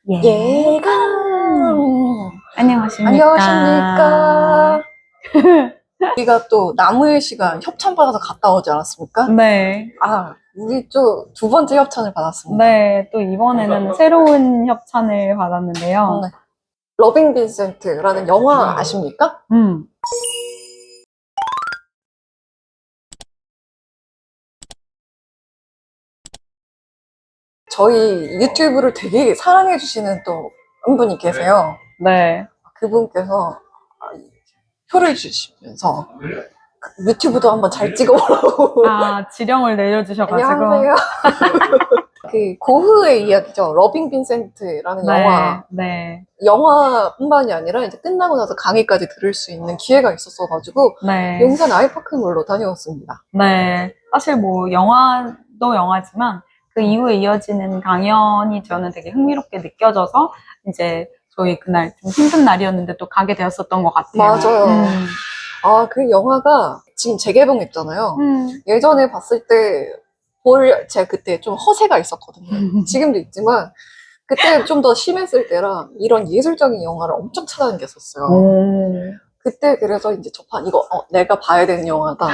예감. 안녕하십니까. 안녕하십니까. 우리가 또 나무의 시간 협찬 받아서 갔다 오지 않았습니까? 네. 우리 또 두 번째 협찬을 받았습니다. 네, 또 이번에는 새로운 협찬을 받았는데요. 네. 러빙 빈센트라는 영화 아십니까? 저희 유튜브를 되게 사랑해 주시는 또 한 분이 계세요. 네. 그분께서 표를 주시면서 유튜브도 한번 잘 찍어보라고. 지령을 내려주셔가지고. 안녕하세요. 그 고흐의 이야기죠. 러빙 빈센트라는 영화. 네. 영화뿐만이 아니라 이제 끝나고 나서 강의까지 들을 수 있는 기회가 있었어가지고 네. 용산 아이파크몰로 다녀왔습니다. 네. 사실 뭐 영화도 영화지만 그 이후에 이어지는 강연이 저는 되게 흥미롭게 느껴져서 이제 저희 그날 좀 힘든 날이었는데 또 가게 되었었던 것 같아요. 맞아요. 그 영화가 지금 재개봉했잖아요. 예전에 봤을 때 제가 그때 좀 허세가 있었거든요. 지금도 있지만 그때 좀 더 심했을 때라 이런 예술적인 영화를 엄청 찾아다녔었어요. 그때 그래서 이제 접한 이거 내가 봐야 되는 영화다.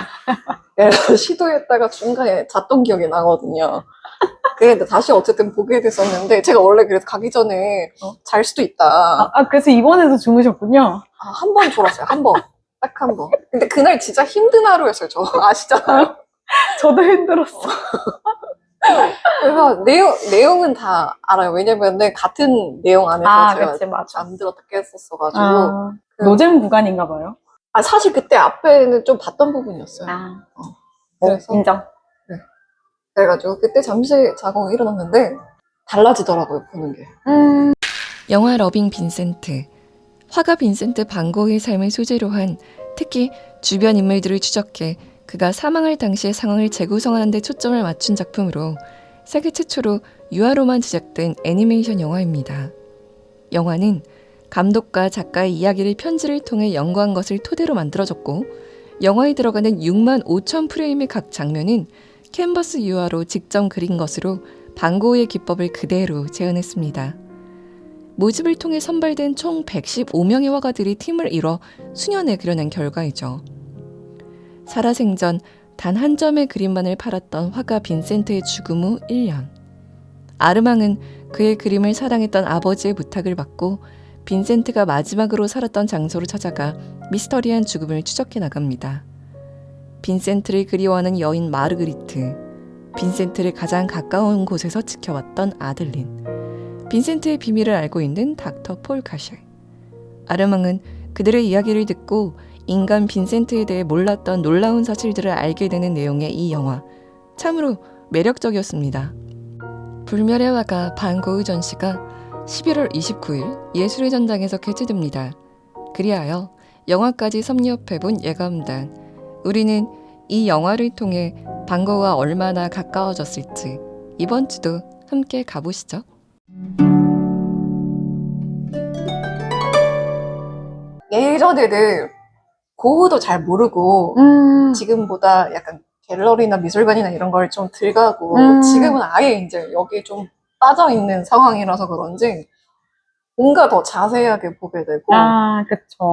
그래서 시도했다가 중간에 잤던 기억이 나거든요. 근데 다시 어쨌든 보게 됐었는데 제가 원래 그래서 가기 전에 잘 수도 있다. 그래서 이번에도 주무셨군요. 한 번 졸았어요. 한 번. 딱 한 번. 근데 그날 진짜 힘든 하루였어요. 저 아시잖아요. 저도 힘들었어. 그래서 내용은 다 알아요. 왜냐면 같은 내용 안에서 제가 그치, 맞아. 잠들었다 깼었어가지고. 노잼 구간인가 봐요. 사실 그때 앞에는 좀 봤던 부분이었어요. 그래서 인정. 네. 그래가지고 그때 잠시 자고 일어났는데 달라지더라고요, 보는 게. 영화 러빙 빈센트. 화가 빈센트 반 고흐의 삶을 소재로 한 특히 주변 인물들을 추적해 그가 사망할 당시의 상황을 재구성하는 데 초점을 맞춘 작품으로 세계 최초로 유아로만 제작된 애니메이션 영화입니다. 영화는 감독과 작가의 이야기를 편지를 통해 연구한 것을 토대로 만들어졌고 영화에 들어가는 6만 5천 프레임의 각 장면은 캔버스 유화로 직접 그린 것으로 반 고흐의 기법을 그대로 재현했습니다. 모집을 통해 선발된 총 115명의 화가들이 팀을 이뤄 수년에 그려낸 결과이죠. 살아생전 단 한 점의 그림만을 팔았던 화가 빈센트의 죽음 후 1년. 아르망은 그의 그림을 사랑했던 아버지의 부탁을 받고 빈센트가 마지막으로 살았던 장소로 찾아가 미스터리한 죽음을 추적해 나갑니다. 빈센트를 그리워하는 여인 마르그리트, 빈센트를 가장 가까운 곳에서 지켜왔던 아들린, 빈센트의 비밀을 알고 있는 닥터 폴 카셜. 아르망은 그들의 이야기를 듣고 인간 빈센트에 대해 몰랐던 놀라운 사실들을 알게 되는 내용의 이 영화. 참으로 매력적이었습니다. 불멸의 화가 반 고흐 전시가 11월 29일 예술의 전당에서 개최됩니다. 그리하여 영화까지 섭렵해본 예감단. 우리는 이 영화를 통해 반 고흐와 얼마나 가까워졌을지 이번 주도 함께 가보시죠. 예전에는 고흐도 잘 모르고 지금보다 약간 갤러리나 미술관이나 이런 걸 좀 들가고 지금은 아예 이제 여기에 좀 빠져있는 상황이라서 그런지 뭔가 더 자세하게 보게 되고 그쵸.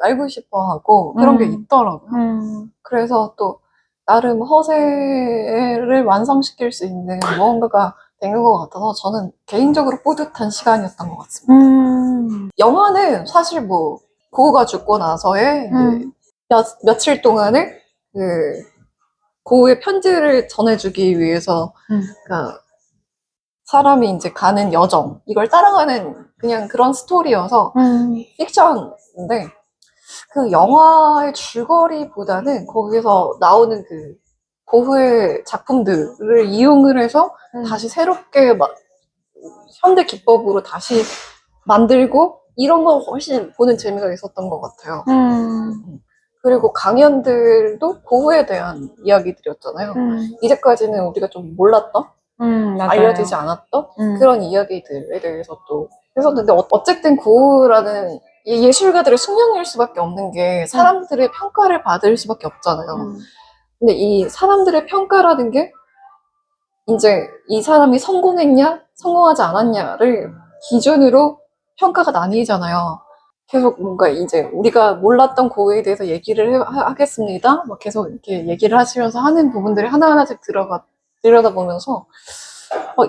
알고 싶어 하고 그런 게 있더라고요. 그래서 또 나름 허세를 완성시킬 수 있는 무언가가 된 것 같아서 저는 개인적으로 뿌듯한 시간이었던 것 같습니다. 영화는 사실 뭐 고흐가 죽고 나서의 며칠 동안에 그 고흐의 편지를 전해주기 위해서 그러니까 사람이 이제 가는 여정 이걸 따라가는 그냥 그런 스토리여서 픽션인데 그 영화의 줄거리보다는 거기서 나오는 그 고흐의 작품들을 이용을 해서 다시 새롭게 현대 기법으로 다시 만들고 이런 거 훨씬 보는 재미가 있었던 것 같아요. 그리고 강연들도 고흐에 대한 이야기들이었잖아요. 이제까지는 우리가 좀 몰랐던 알려지지 않았던 그런 이야기들에 대해서 또 했었는데 어쨌든 고흐라는 예술가들의 숙명일 수밖에 없는 게 사람들의 평가를 받을 수밖에 없잖아요. 근데 이 사람들의 평가라는 게 이제 이 사람이 성공했냐 성공하지 않았냐를 기준으로 평가가 나뉘잖아요. 계속 뭔가 이제 우리가 몰랐던 고에 대해서 얘기를 하겠습니다. 막 계속 이렇게 얘기를 하시면서 하는 부분들이 하나하나씩 들여다보면서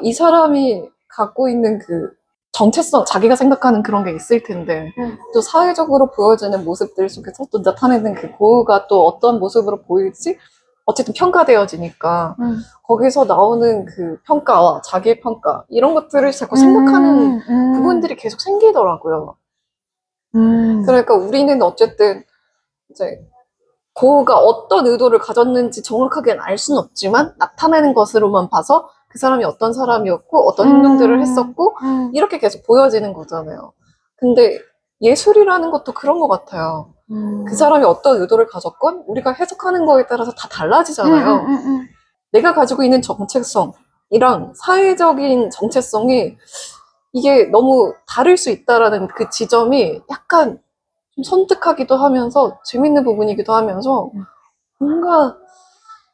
이 사람이 갖고 있는 그 정체성, 자기가 생각하는 그런 게 있을 텐데 또 사회적으로 보여지는 모습들 속에서 또 나타내는 그 고가 또 어떤 모습으로 보일지 어쨌든 평가되어지니까 거기서 나오는 그 평가와 자기의 평가 이런 것들을 자꾸 생각하는 부분들이 계속 생기더라고요. 그러니까 우리는 어쨌든 이제 고가 어떤 의도를 가졌는지 정확하게는 알 수는 없지만 나타내는 것으로만 봐서 그 사람이 어떤 사람이었고 어떤 행동들을 했었고 이렇게 계속 보여지는 거잖아요. 근데 예술이라는 것도 그런 것 같아요. 그 사람이 어떤 의도를 가졌건 우리가 해석하는 거에 따라서 다 달라지잖아요. 내가 가지고 있는 정체성이랑 사회적인 정체성이 이게 너무 다를 수 있다라는 그 지점이 약간 좀 선택하기도 하면서 재밌는 부분이기도 하면서 뭔가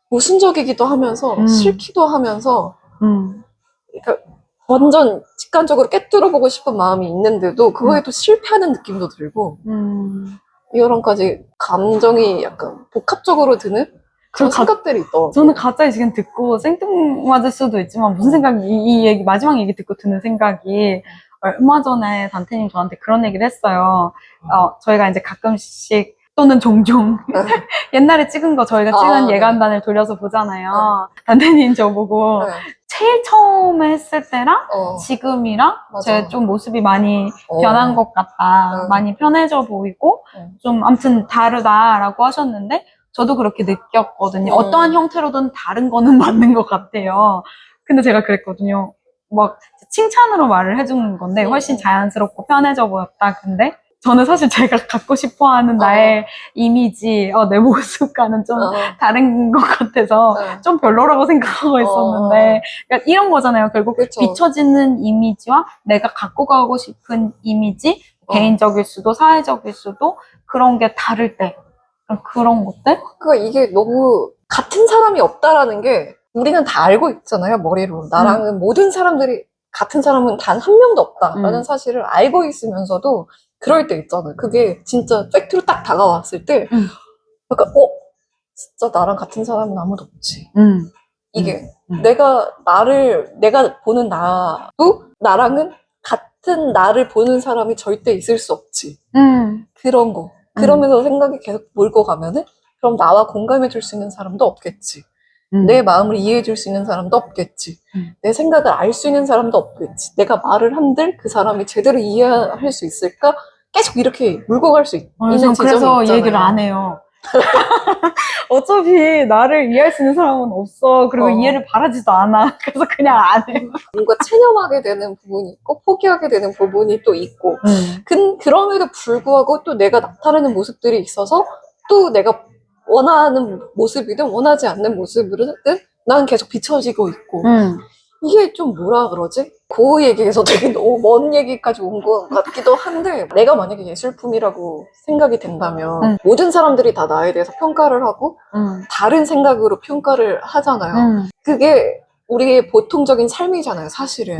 모순적이기도 하면서 싫기도 하면서 그러니까 완전 직관적으로 깨뚫어보고 싶은 마음이 있는데도 그거에 또 실패하는 느낌도 들고 여러 가지 감정이 약간 복합적으로 드는 그런 생각들이 있더라고요. 저는 갑자기 지금 듣고 생뚱맞을 수도 있지만 무슨 생각이 이 얘기 마지막 얘기 듣고 드는 생각이 얼마 전에 단테님 저한테 그런 얘기를 했어요. 저희가 이제 가끔씩 또는 종종 옛날에 찍은 거 저희가 찍은 네. 예간단을 돌려서 보잖아요. 단테님 저보고 네. 제일 처음에 했을 때랑 지금이랑 맞아. 제 좀 모습이 많이 변한 것 같다. 많이 편해져 보이고 좀 아무튼 다르다라고 하셨는데 저도 그렇게 느꼈거든요. 어떠한 형태로든 다른 거는 맞는 것 같아요. 근데 제가 그랬거든요. 막 칭찬으로 말을 해주는 건데 훨씬 자연스럽고 편해져 보였다. 근데 저는 사실 제가 갖고 싶어하는 나의 이미지, 내 모습과는 좀 다른 것 같아서 좀 별로라고 생각하고 있었는데 그러니까 이런 거잖아요. 결국 그쵸. 비춰지는 이미지와 내가 갖고 가고 싶은 이미지, 개인적일 수도 사회적일 수도 그런 게 다를 때 그런 것들? 그러니까 이게 너무 같은 사람이 없다라는 게 우리는 다 알고 있잖아요, 머리로. 나랑은 모든 사람들이 같은 사람은 단 한 명도 없다라는 사실을 알고 있으면서도 그럴 때 있잖아요. 그게 진짜 팩트로 딱 다가왔을 때 약간 진짜 나랑 같은 사람은 아무도 없지. 이게 내가 보는 나도 나랑은 같은 나를 보는 사람이 절대 있을 수 없지. 그런 거. 그러면서 생각이 계속 몰고 가면은 그럼 나와 공감해 줄 수 있는 사람도 없겠지. 내 마음을 이해해 줄 수 있는 사람도 없겠지. 내 생각을 알 수 있는 사람도 없겠지. 내가 말을 한들 그 사람이 제대로 이해할 수 있을까? 계속 이렇게 물고 갈 수 있는 지점이 그래서 있잖아요. 이 얘기를 안 해요. 어차피 나를 이해할 수 있는 사람은 없어. 그리고 이해를 바라지도 않아. 그래서 그냥 안 해요. 뭔가 체념하게 되는 부분이 있고 포기하게 되는 부분이 또 있고 그럼에도 불구하고 또 내가 나타내는 모습들이 있어서 또 내가 원하는 모습이든 원하지 않는 모습이든 나는 계속 비춰지고 있고 이게 좀 뭐라 그러지? 그 얘기에서 되게 너무 먼 얘기까지 온 것 같기도 한데 내가 만약에 예술품이라고 생각이 된다면 모든 사람들이 다 나에 대해서 평가를 하고 다른 생각으로 평가를 하잖아요. 그게 우리의 보통적인 삶이잖아요, 사실은.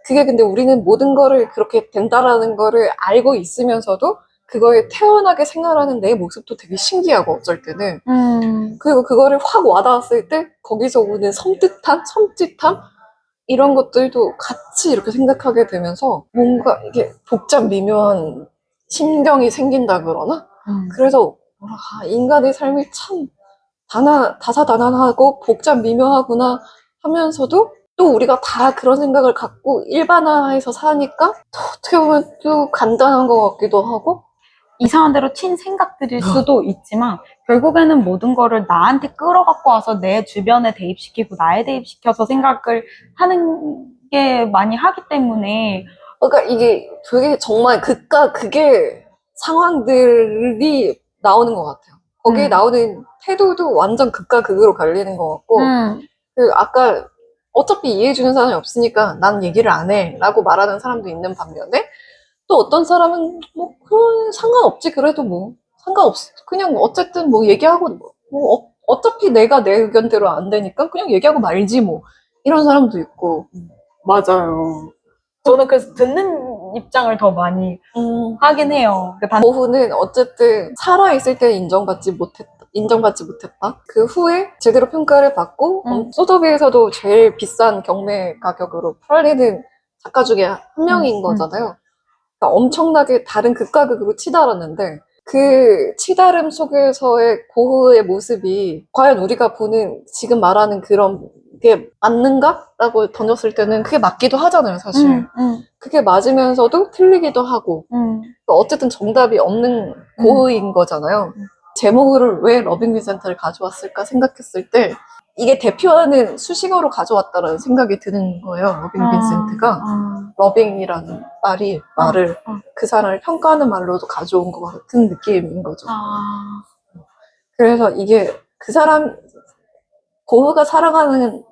그게 근데 우리는 모든 거를 그렇게 된다라는 거를 알고 있으면서도 그거에 태연하게 생활하는 내 모습도 되게 신기하고 어쩔 때는 그리고 그거를 확 와닿았을 때 거기서 오는 섬뜩함, 섬찟함 이런 것들도 같이 이렇게 생각하게 되면서 뭔가 이게 복잡 미묘한 심경이 생긴다 그러나? 그래서 인간의 삶이 참 다사다난하고 복잡 미묘하구나 하면서도 또 우리가 다 그런 생각을 갖고 일반화해서 사니까 또 어떻게 보면 또 간단한 것 같기도 하고 이상한 대로 튄 생각들일 수도 있지만 결국에는 모든 거를 나한테 끌어갖고 와서 내 주변에 대입시키고 나에 대입시켜서 생각을 하는 게 많이 하기 때문에 그러니까 이게 되게 정말 극과 극의 상황들이 나오는 것 같아요. 거기에 나오는 태도도 완전 극과 극으로 갈리는 것 같고 그 아까 어차피 이해해주는 사람이 없으니까 난 얘기를 안 해 라고 말하는 사람도 있는 반면에 또 어떤 사람은 뭐 그런 상관없지 그래도 뭐 상관없 그냥 어쨌든 뭐 얘기하고 어차피 내가 내 의견대로 안 되니까 그냥 얘기하고 말지 뭐 이런 사람도 있고 맞아요. 저는 그래서 듣는 입장을 더 많이 하긴 해요. 고흐는 어쨌든 살아있을 때 인정받지 못했다. 그 후에 제대로 평가를 받고 소더비에서도 제일 비싼 경매 가격으로 팔리는 작가 중에 한 명인 거잖아요. 그러니까 엄청나게 다른 극과 극으로 치달았는데 그 치달음 속에서의 고흐의 모습이 과연 우리가 보는 지금 말하는 그런 게 맞는가? 라고 던졌을 때는 그게 맞기도 하잖아요, 사실. 그게 맞으면서도 틀리기도 하고 어쨌든 정답이 없는 고흐인 거잖아요. 제목을 왜 러빙 빈센트를 가져왔을까 생각했을 때 이게 대표하는 수식어로 가져왔다라는 생각이 드는 거예요. 러빙 빈센트가 러빙이라는 말을 그 사람을 평가하는 말로도 가져온 것 같은 느낌인 거죠. 그래서 이게 그 사람 고흐가 사랑하는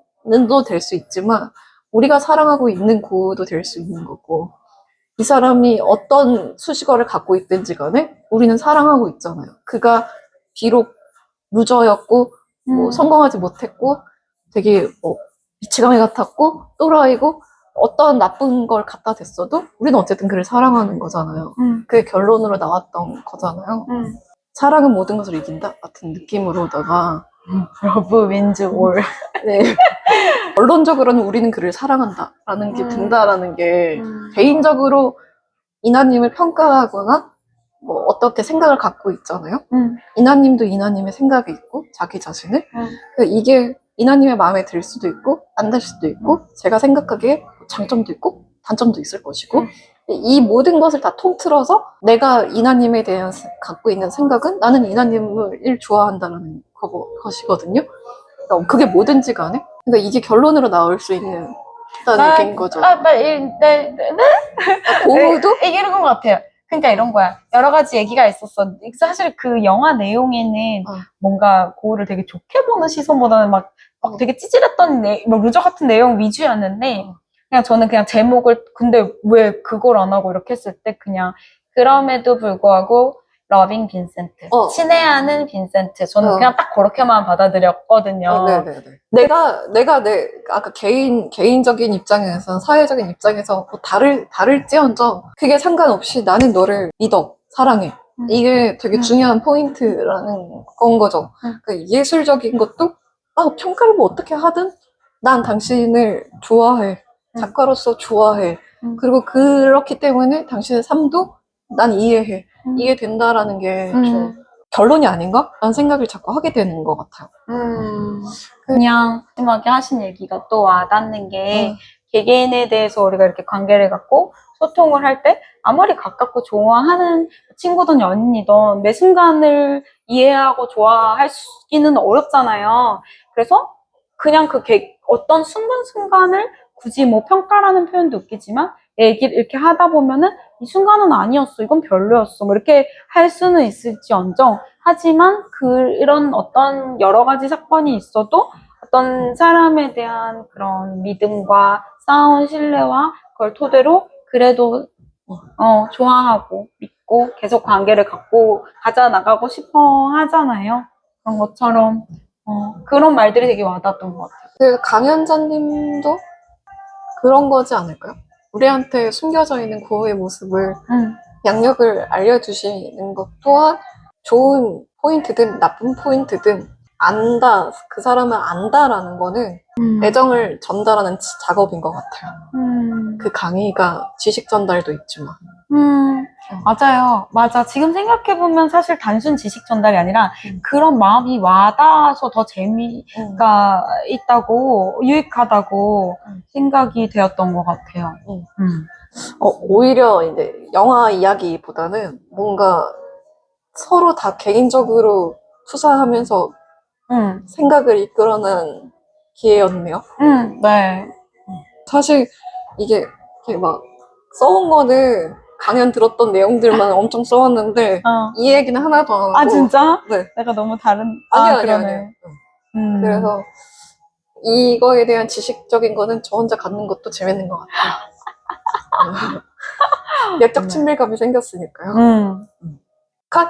도 될 수 있지만 우리가 사랑하고 있는 고흐도 될 수 있는 거고 이 사람이 어떤 수식어를 갖고 있든지 간에 우리는 사랑하고 있잖아요. 그가 비록 루저였고 뭐 성공하지 못했고 되게 미치광이 같았고 또라이고 어떤 나쁜 걸 갖다 댔어도 우리는 어쨌든 그를 사랑하는 거잖아요. 그게 결론으로 나왔던 거잖아요. 사랑은 모든 것을 이긴다 같은 느낌으로다가 러브 윈즈 올. 네. 결론적으로는 우리는 그를 사랑한다라는 게 된다라는 게 개인적으로 이나님을 평가하거나 뭐 어떻게 생각을 갖고 있잖아요. 이나님도 이나님의 생각이 있고 자기 자신을 이게 이나님의 마음에 들 수도 있고 안 들 수도 있고 제가 생각하기에 장점도 있고 단점도 있을 것이고 이 모든 것을 다 통틀어서 내가 이나님에 대한 갖고 있는 생각은 나는 이나님을 좋아한다는 것이거든요. 그러니까 그게 뭐든지 간에 그러니까 이게 결론으로 나올 수 있는 얘기인 거죠. 고흐도 이런 것 같아요. 그러니까 이런 거야. 여러 가지 얘기가 있었어. 사실 그 영화 내용에는 뭔가 고흐를 되게 좋게 보는 시선보다는 막 되게 찌질했던 막 루저 같은 내용 위주였는데 그냥 저는 그냥 제목을 근데 왜 그걸 안 하고 이렇게 했을 때 그냥 그럼에도 불구하고 러빙 빈센트 친애하는 빈센트 저는 그냥 딱 그렇게만 받아들였거든요. 네네네. 내가 아까 개인적인 입장에서 사회적인 입장에서 뭐 다를지언정 그게 상관없이 나는 너를 믿어 사랑해 이게 되게 중요한 포인트라는 건 거죠. 그러니까 예술적인 것도 평가를 뭐 어떻게 하든 난 당신을 좋아해 작가로서 좋아해 그리고 그렇기 때문에 당신의 삶도 난 이해해 이해된다라는 게 좀 결론이 아닌가? 라는 생각을 자꾸 하게 되는 것 같아요. 그냥 마지막에 하신 얘기가 또 와닿는 게 개개인에 대해서 우리가 이렇게 관계를 갖고 소통을 할 때 아무리 가깝고 좋아하는 친구든 연인이든 매 순간을 이해하고 좋아하기는 어렵잖아요. 그래서 그냥 어떤 순간순간을 굳이 뭐 평가라는 표현도 웃기지만 얘기를 이렇게 하다 보면은 이 순간은 아니었어, 이건 별로였어, 뭐 이렇게 할 수는 있을지언정 하지만 이런 어떤 여러 가지 사건이 있어도 어떤 사람에 대한 그런 믿음과 쌓아온 신뢰와 그걸 토대로 그래도 좋아하고 믿고 계속 관계를 갖고 가져 나가고 싶어 하잖아요. 그런 것처럼 그런 말들이 되게 와닿았던 것 같아요. 그 강연자님도 그런 거지 않을까요? 우리한테 숨겨져 있는 고흐의 모습을 양력을 알려주시는 것 또한 좋은 포인트든 나쁜 포인트든 안다, 그 사람을 안다라는 거는 애정을 전달하는 작업인 것 같아요. 그 강의가 지식 전달도 있지만. 맞아요. 맞아. 지금 생각해보면 사실 단순 지식 전달이 아니라 그런 마음이 와닿아서 더 재미가 있다고, 유익하다고 생각이 되었던 것 같아요. 오히려 이제 영화 이야기보다는 뭔가 서로 다 개인적으로 투사하면서 생각을 이끌어낸 기회였네요. 네. 사실 이게 막 써온 거는 강연 들었던 내용들만 엄청 써왔는데 이 얘기는 하나도 안 하고. 아 진짜? 네. 내가 너무 다른. 아니요. 그래서 이거에 대한 지식적인 거는 저 혼자 갖는 것도 재밌는 것 같아요. 내적 친밀감이 생겼으니까요. 컷!